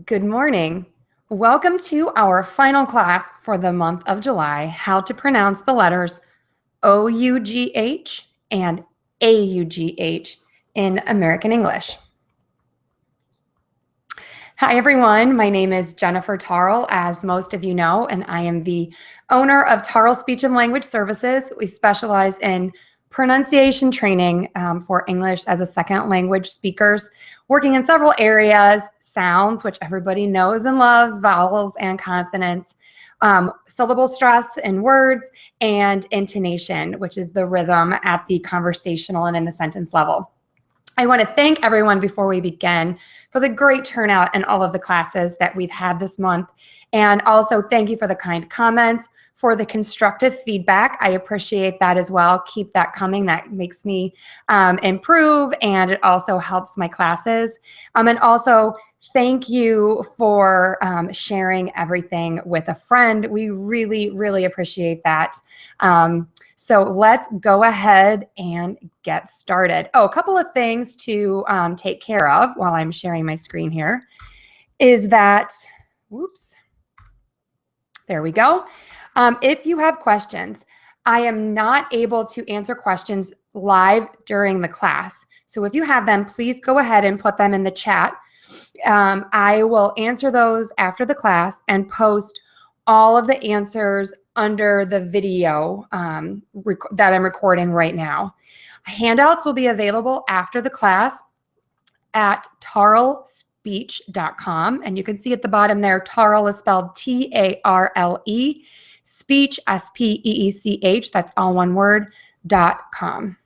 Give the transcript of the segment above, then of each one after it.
Good morning. Welcome to our final class for the month of July, how to pronounce the letters OUGH and AUGH in American English. Hi everyone, my name is Jennifer Tarle, as most of you know, and I am the owner of Tarle Speech and Language Services. We specialize in pronunciation training for English as a second language speakers, working in several areas: sounds, which everybody knows and loves, vowels and consonants, syllable stress in words, and intonation, which is the rhythm at the conversational and in the sentence level. I want to thank everyone before we begin for the great turnout in all of the classes that we've had this month. And also thank you for the kind comments, for the constructive feedback. I appreciate that as well. Keep that coming. That makes me improve, and it also helps my classes. And also thank you for sharing everything with a friend. We really, really appreciate that. So let's go ahead and get started. Oh, a couple of things to take care of while I'm sharing my screen here is that, whoops, there we go. If you have questions, I am not able to answer questions live during the class. So if you have them, please go ahead and put them in the chat. I will answer those after the class and post all of the answers under the video that I'm recording right now. Handouts will be available after the class at tarlespeech.com. And you can see at the bottom there, Tarle is spelled T-A-R-L-E, speech, S-P-E-E-C-H, that's all one word, .com.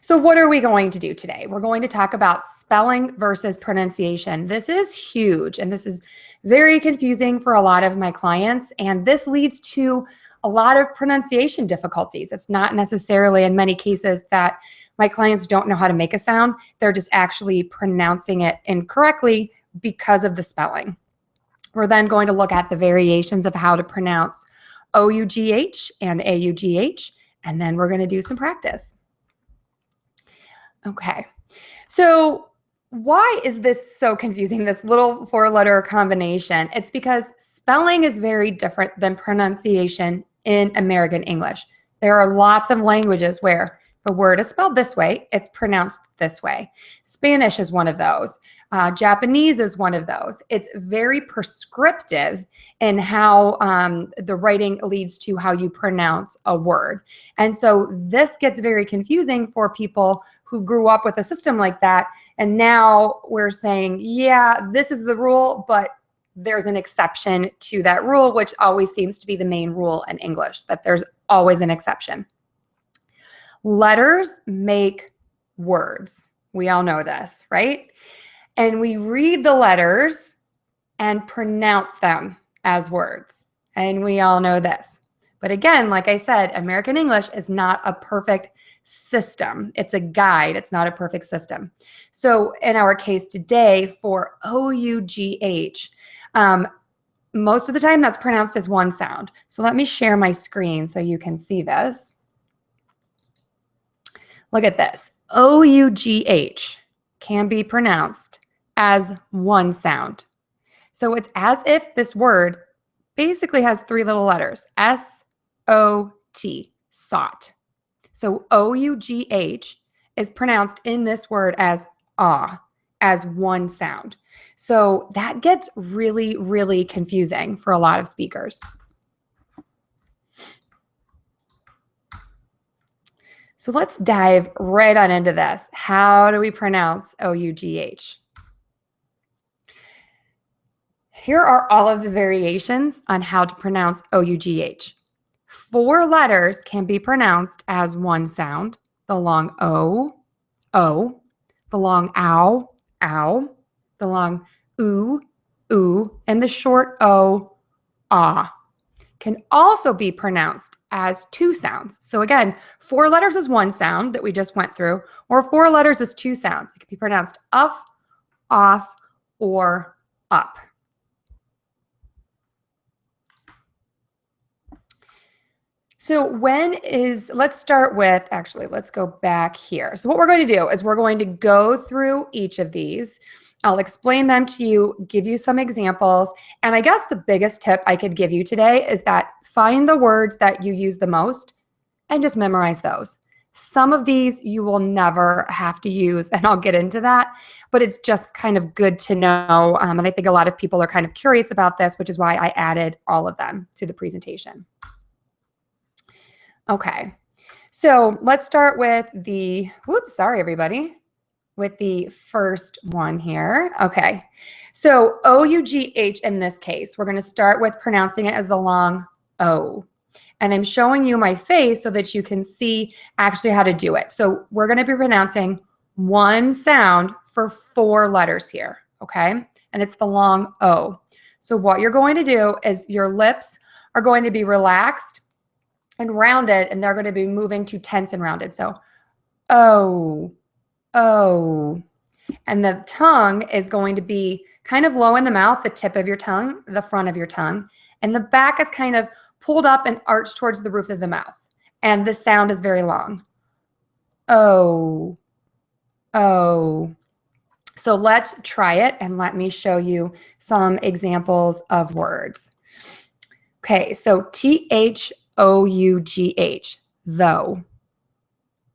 So what are we going to do today? We're going to talk about spelling versus pronunciation. This is huge, and this is very confusing for a lot of my clients, and this leads to a lot of pronunciation difficulties. It's not necessarily in many cases that my clients don't know how to make a sound. They're just actually pronouncing it incorrectly because of the spelling. We're then going to look at the variations of how to pronounce OUGH and AUGH, and then we're going to do some practice. Okay, so why is this so confusing, this little four-letter combination? It's because spelling is very different than pronunciation in American English. There are lots of languages where the word is spelled this way, it's pronounced this way. Spanish is one of those. Japanese is one of those. It's very prescriptive in how the writing leads to how you pronounce a word. And so this gets very confusing for people who grew up with a system like that. And now we're saying, yeah, this is the rule, but there's an exception to that rule, which always seems to be the main rule in English, that there's always an exception. Letters make words. We all know this, right? And we read the letters and pronounce them as words. And we all know this. But again, like I said, American English is not a perfect system. It's a guide. It's not a perfect system. So in our case today for OUGH, most of the time that's pronounced as one sound. So let me share my screen so you can see this. Look at this. OUGH can be pronounced as one sound. So it's as if this word basically has three little letters, S-O-T, sought. So OUGH is pronounced in this word as ah, as one sound. So that gets really, really confusing for a lot of speakers. So let's dive right on into this. How do we pronounce OUGH? Here are all of the variations on how to pronounce OUGH. 4 letters can be pronounced as one sound: the long O, O, the long OW, OW, the long OOH, OOH, and the short O, AH. Can also be pronounced as 2 sounds. So again, 4 letters is one sound that we just went through, or 4 letters is 2 sounds. It can be pronounced uff, off, or up. So let's start with, actually, let's go back here. So what we're going to do is we're going to go through each of these. I'll explain them to you, give you some examples. And I guess the biggest tip I could give you today is that find the words that you use the most and just memorize those. Some of these you will never have to use, and I'll get into that, but it's just kind of good to know. And I think a lot of people are kind of curious about this, which is why I added all of them to the presentation. Okay, so let's start with the, whoops, sorry everybody, with the first one here. Okay, so OUGH in this case, we're gonna start with pronouncing it as the long O. And I'm showing you my face so that you can see actually how to do it. So we're going to be pronouncing one sound for 4 letters here, okay? And it's the long O. So what you're going to do is your lips are going to be relaxed and rounded, and they're going to be moving to tense and rounded. So O, O. And the tongue is going to be kind of low in the mouth, the tip of your tongue, the front of your tongue. And the back is kind of pulled up and arched towards the roof of the mouth. And the sound is very long. Oh, oh. So let's try it and let me show you some examples of words. Okay, so THOUGH, though.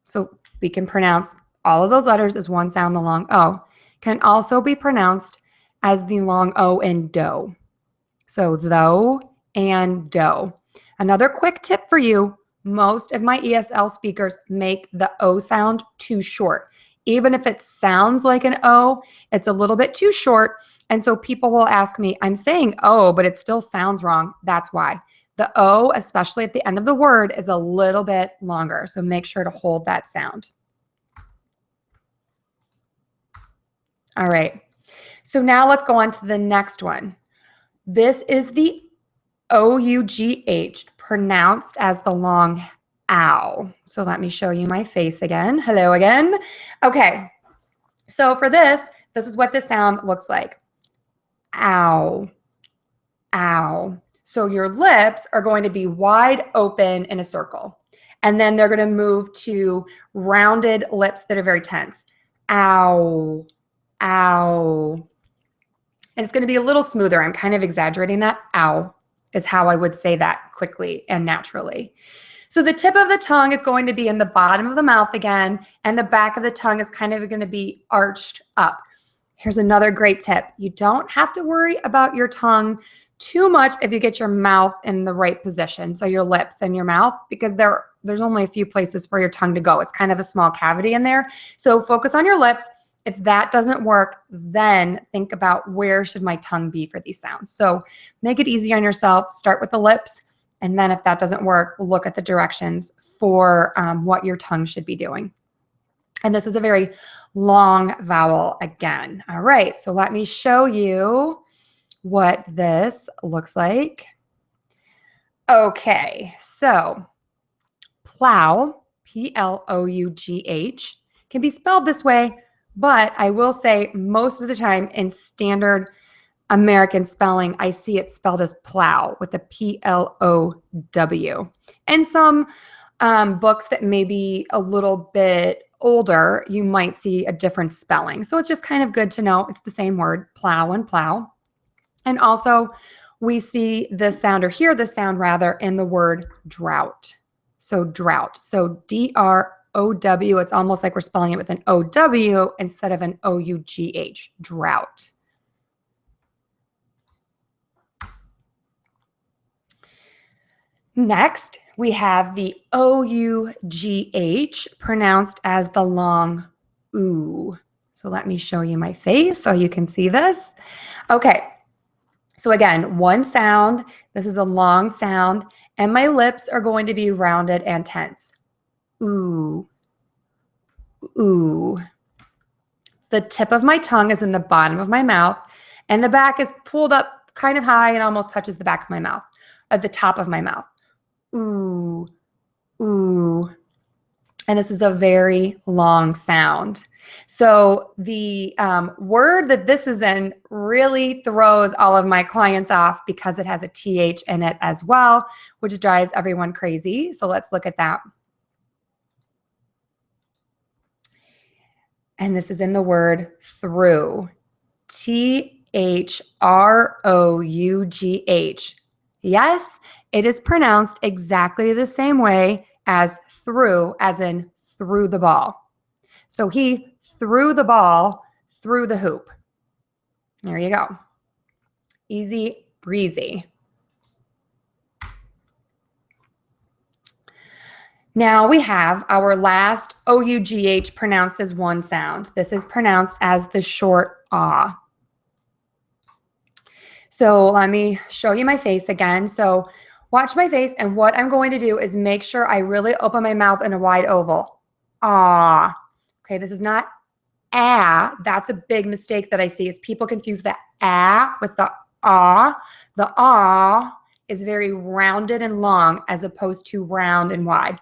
So we can pronounce all of those letters as one sound, the long O. Can also be pronounced as the long O in dough. So though and dough. Another quick tip for you, most of my ESL speakers make the O sound too short. Even if it sounds like an O, it's a little bit too short. And so people will ask me, I'm saying O, but it still sounds wrong. That's why. The O, especially at the end of the word, is a little bit longer. So make sure to hold that sound. All right. So now let's go on to the next one. This is the OUGH, pronounced as the long ow. So let me show you my face again. Hello again. Okay, so for this is what the sound looks like. Ow, ow. So your lips are going to be wide open in a circle. And then they're going to move to rounded lips that are very tense. Ow, ow. And it's going to be a little smoother. I'm kind of exaggerating that. Ow is how I would say that quickly and naturally. So the tip of the tongue is going to be in the bottom of the mouth again, and the back of the tongue is kind of going to be arched up. Here's another great tip. You don't have to worry about your tongue too much if you get your mouth in the right position. So your lips and your mouth, because there's only a few places for your tongue to go. It's kind of a small cavity in there. So focus on your lips. If that doesn't work, then think about where should my tongue be for these sounds. So make it easy on yourself. Start with the lips. And then if that doesn't work, look at the directions for what your tongue should be doing. And this is a very long vowel again. All right, so let me show you what this looks like. Okay, so plough, P-L-O-U-G-H, can be spelled this way, but I will say most of the time in standard American spelling, I see it spelled as plow with a P-L-O-W. And some books that may be a little bit older, you might see a different spelling. So it's just kind of good to know it's the same word, plow and plow. And also we see this sound, or hear the sound rather, in the word drought. So drought. So D-R-O-W, it's almost like we're spelling it with an O-W instead of an O-U-G-H, drought. Next, we have the OUGH, pronounced as the long OO. So let me show you my face so you can see this. Okay, so again, one sound. This is a long sound, and my lips are going to be rounded and tense. Ooh, ooh. The tip of my tongue is in the bottom of my mouth, and the back is pulled up kind of high and almost touches the back of my mouth, at the top of my mouth. Ooh, ooh. And this is a very long sound. So the word that this is in really throws all of my clients off because it has a TH in it as well, which drives everyone crazy. So let's look at that. And this is in the word through. T-H-R-O-U-G-H. Yes, it is pronounced exactly the same way as through, as in through the ball. So he threw the ball through the hoop. There you go. Easy breezy. Now we have our last OUGH pronounced as one sound. This is pronounced as the short ah. So let me show you my face again. So watch my face, and what I'm going to do is make sure I really open my mouth in a wide oval. Ah. Okay, this is not ah. That's a big mistake that I see is people confuse the ah with the ah. The ah is very rounded and long as opposed to round and wide.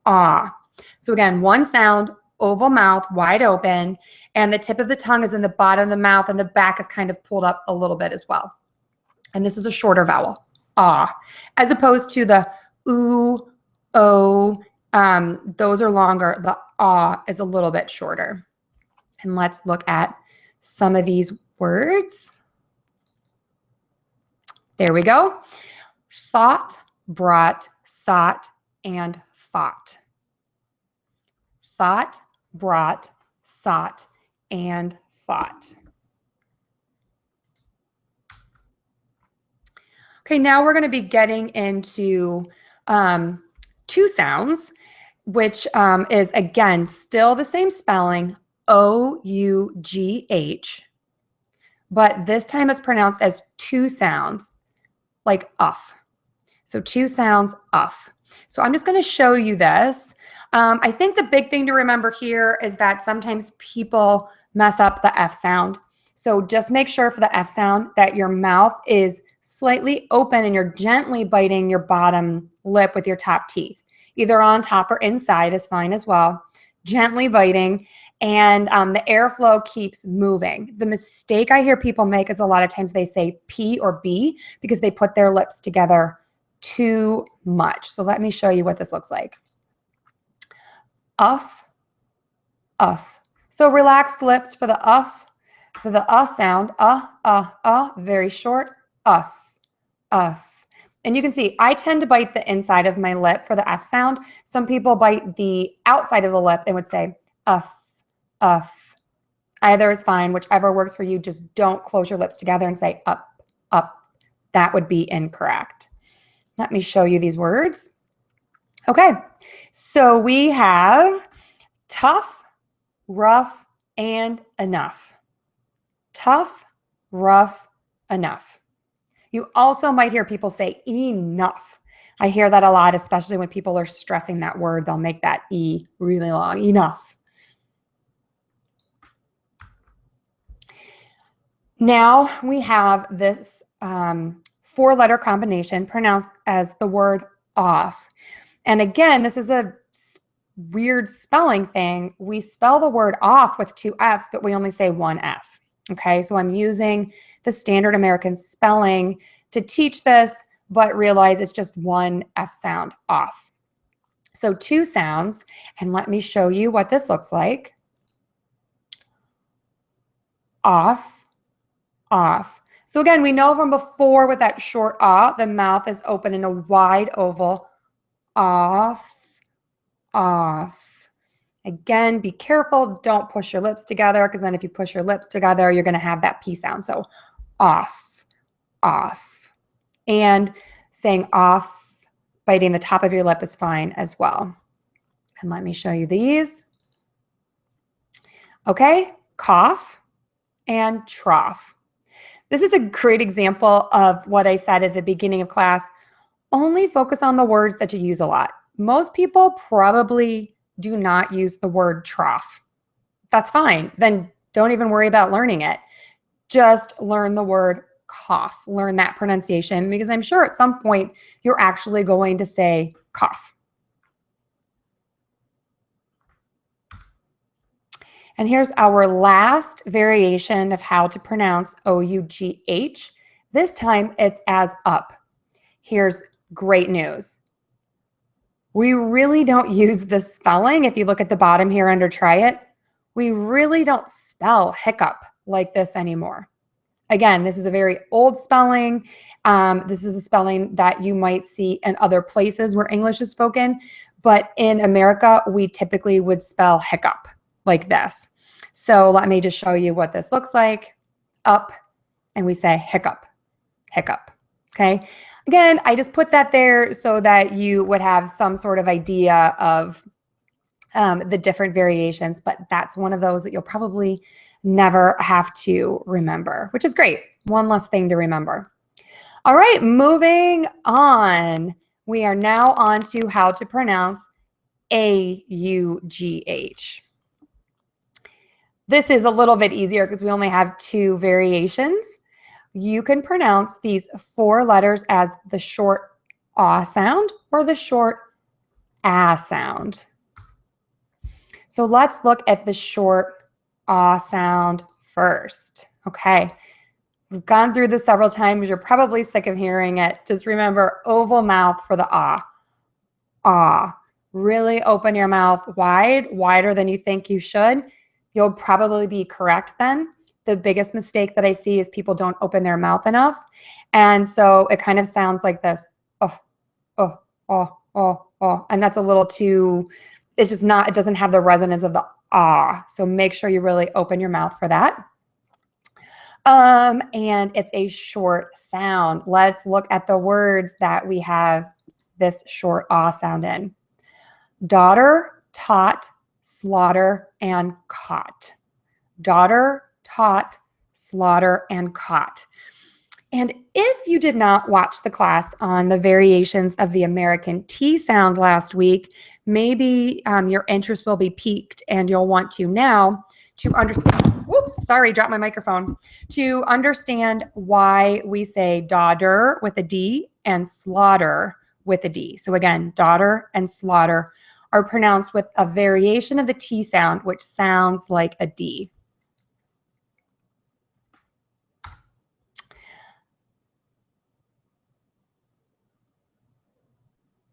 Ah. So again, one sound, oval mouth, wide open, and the tip of the tongue is in the bottom of the mouth and the back is kind of pulled up a little bit as well. And this is a shorter vowel, ah, as opposed to the ooh, oh, those are longer. The ah is a little bit shorter. And let's look at some of these words. There we go. Thought, brought, sought, and fought. Thought, brought, sought, and fought. Okay, now we're going to be getting into two sounds, which is, again, still the same spelling, O-U-G-H, but this time it's pronounced as two sounds, like uff. So two sounds, uff. So I'm just going to show you this. I think the big thing to remember here is that sometimes people mess up the F sound. So just make sure for the F sound that your mouth is slightly open and you're gently biting your bottom lip with your top teeth. Either on top or inside is fine as well. Gently biting, and the airflow keeps moving. The mistake I hear people make is a lot of times they say P or B because they put their lips together too much. So let me show you what this looks like. Uff, uff. So relaxed lips for the uff, for the sound. Very short. Uff, uff. And you can see I tend to bite the inside of my lip for the F sound. Some people bite the outside of the lip and would say uff, uff. Either is fine, whichever works for you. Just don't close your lips together and say up, up. That would be incorrect. Let me show you these words. Okay, so we have tough, rough, and enough. Tough, rough, enough. You also might hear people say enough. I hear that a lot, especially when people are stressing that word. They'll make that E really long. Enough. Now we have this four-letter combination pronounced as the word off. And again, this is a weird spelling thing. We spell the word off with two Fs, but we only say one F. Okay, so I'm using the standard American spelling to teach this, but realize it's just one F sound, off. So two sounds, and let me show you what this looks like. Off, off. So again, we know from before with that short ah, the mouth is open in a wide oval. Off, off. Again, be careful. Don't push your lips together, because then if you push your lips together, you're going to have that P sound. So off, off. And saying off, biting the top of your lip is fine as well. And let me show you these. Okay, cough and trough. This is a great example of what I said at the beginning of class. Only focus on the words that you use a lot. Most people probably do not use the word trough. That's fine. Then don't even worry about learning it. Just learn the word cough. Learn that pronunciation, because I'm sure at some point you're actually going to say cough. And here's our last variation of how to pronounce O-U-G-H. This time it's as up. Here's great news. We really don't use the spelling. If you look at the bottom here under try it, we really don't spell hiccup like this anymore. Again, this is a very old spelling. This is a spelling that you might see in other places where English is spoken, but in America, we typically would spell hiccup like this. So let me just show you what this looks like. Up, and we say hiccup, hiccup, okay? Again, I just put that there so that you would have some sort of idea of the different variations, but that's one of those that you'll probably never have to remember, which is great. One less thing to remember. All right, moving on. We are now on to how to pronounce AUGH. This is a little bit easier because we only have 2 variations. You can pronounce these 4 letters as the short ah sound or the short ah sound. So let's look at the short ah sound first. Okay, we've gone through this several times. You're probably sick of hearing it. Just remember, oval mouth for the ah. Ah. Really open your mouth wide, wider than you think you should. You'll probably be correct then. The biggest mistake that I see is people don't open their mouth enough. And so it kind of sounds like this. Oh, oh, oh, oh, oh. And that's a little too, it's just not, it doesn't have the resonance of the ah. So make sure you really open your mouth for that. And it's a short sound. Let's look at the words that we have this short ah sound in. Daughter, taught, slaughter, and caught. Daughter, taught, slaughter, and caught. And if you did not watch the class on the variations of the American T sound last week, maybe your interest will be piqued and you'll want to now to understand, whoops, sorry, dropped my microphone, to understand why we say daughter with a D and slaughter with a D. So again, daughter and slaughter are pronounced with a variation of the T sound, which sounds like a D.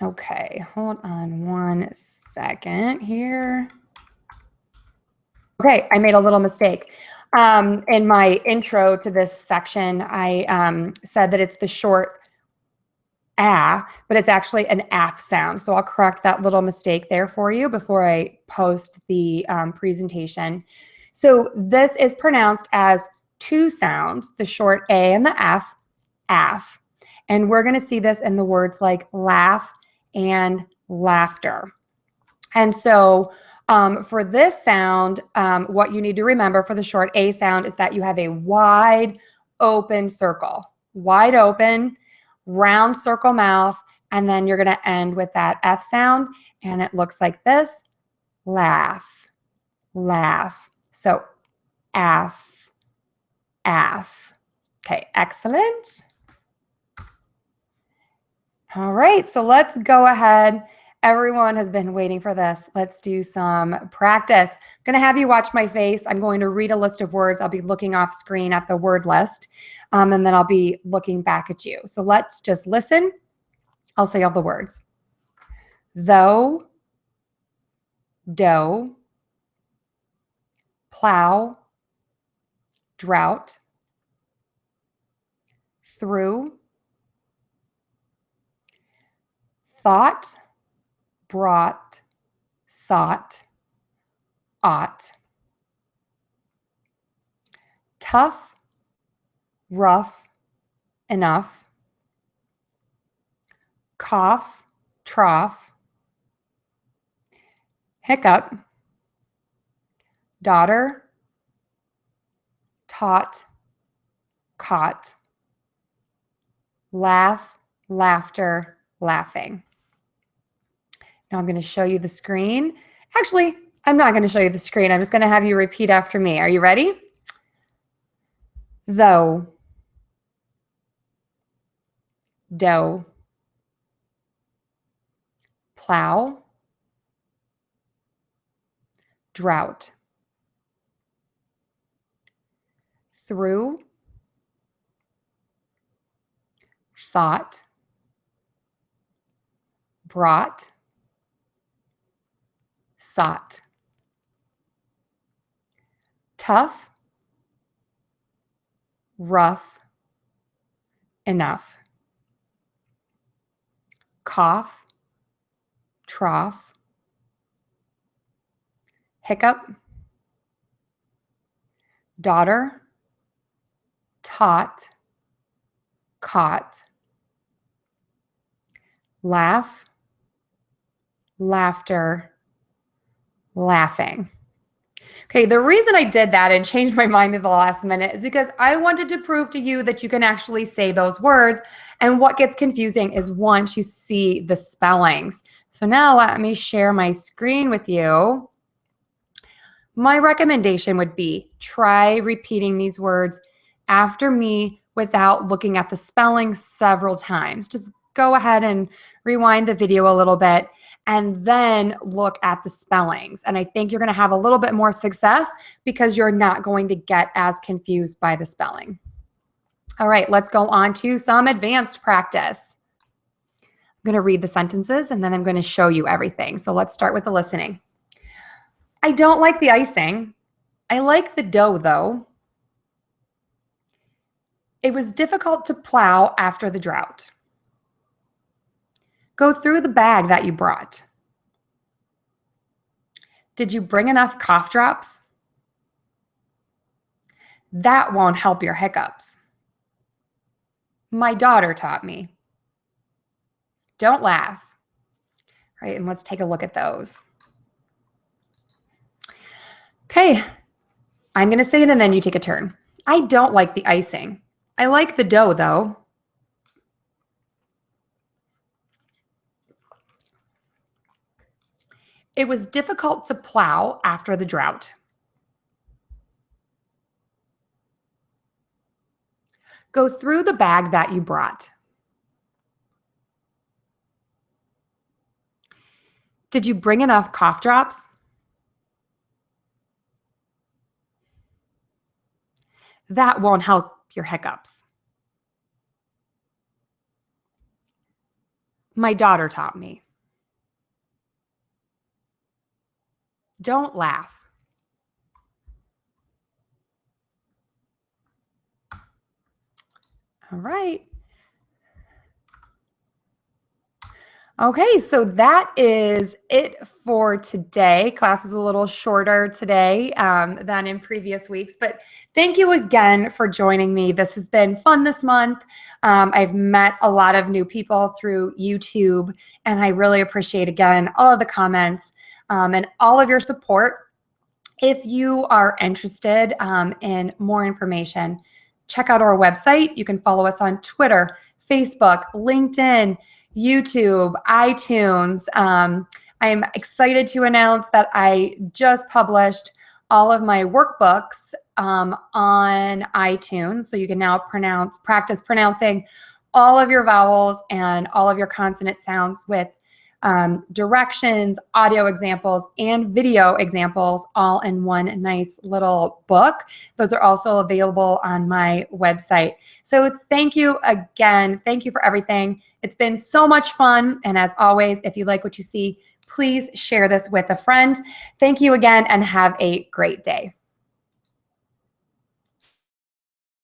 Okay, hold on one second here. Okay, I made a little mistake. In my intro to this section, I said that it's the short ah, but it's actually an af sound. So I'll correct that little mistake there for you before I post the presentation. So this is pronounced as 2 sounds, the short A and the F, af. And we're going to see this in the words like laugh and laughter. And so for this sound, what you need to remember for the short A sound is that you have a wide open circle, wide open, round circle mouth, and then you're going to end with that F sound, and it looks like this, laugh, laugh. So af, af. Okay, excellent. All right, so let's go ahead. Everyone has been waiting for this. Let's do some practice. I'm going to have you watch my face. I'm going to read a list of words. I'll be looking off screen at the word list, and then I'll be looking back at you. So let's just listen. I'll say all the words. Though, dough, plow, drought, through, thought, brought, sought, ought, tough, rough, enough, cough, trough, hiccup, daughter, taught, caught, laugh, laughter, laughing. Now I'm going to show you the screen. Actually, I'm not going to show you the screen. I'm just going to have you repeat after me. Are you ready? Though, dough, plow, drought, through, thought, brought, sought, tough, rough, enough. Cough, trough, hiccup, daughter, taught, caught, laugh, laughter, laughing. Okay, the reason I did that and changed my mind at the last minute is because I wanted to prove to you that you can actually say those words. And what gets confusing is once you see the spellings. So now let me share my screen with you. My recommendation would be try repeating these words after me without looking at the spelling several times. Just go ahead and rewind the video a little bit and then look at the spellings. And I think you're going to have a little bit more success because you're not going to get as confused by the spelling. All right, let's go on to some advanced practice. I'm going to read the sentences and then I'm going to show you everything. So let's start with the listening. I don't like the icing. I like the dough though. It was difficult to plow after the drought. Go through the bag that you brought. Did you bring enough cough drops? That won't help your hiccups. My daughter taught me. Don't laugh. All right, and let's take a look at those. Okay, I'm going to say it and then you take a turn. I don't like the icing. I like the dough though. It was difficult to plow after the drought. Go through the bag that you brought. Did you bring enough cough drops? That won't help your hiccups. My daughter taught me. Don't laugh. All right. Okay, so that is it for today. Class was a little shorter today than in previous weeks, but thank you again for joining me. This has been fun this month. I've met a lot of new people through YouTube, and I really appreciate, again, all of the comments and all of your support. If you are interested in more information, check out our website. You can follow us on Twitter, Facebook, LinkedIn, YouTube, iTunes. I'm excited to announce that I just published all of my workbooks on iTunes. So you can now practice pronouncing all of your vowels and all of your consonant sounds with directions, audio examples, and video examples all in one nice little book. Those are also available on my website. So thank you again. Thank you for everything. It's been so much fun. And as always, if you like what you see, please share this with a friend. Thank you again and have a great day.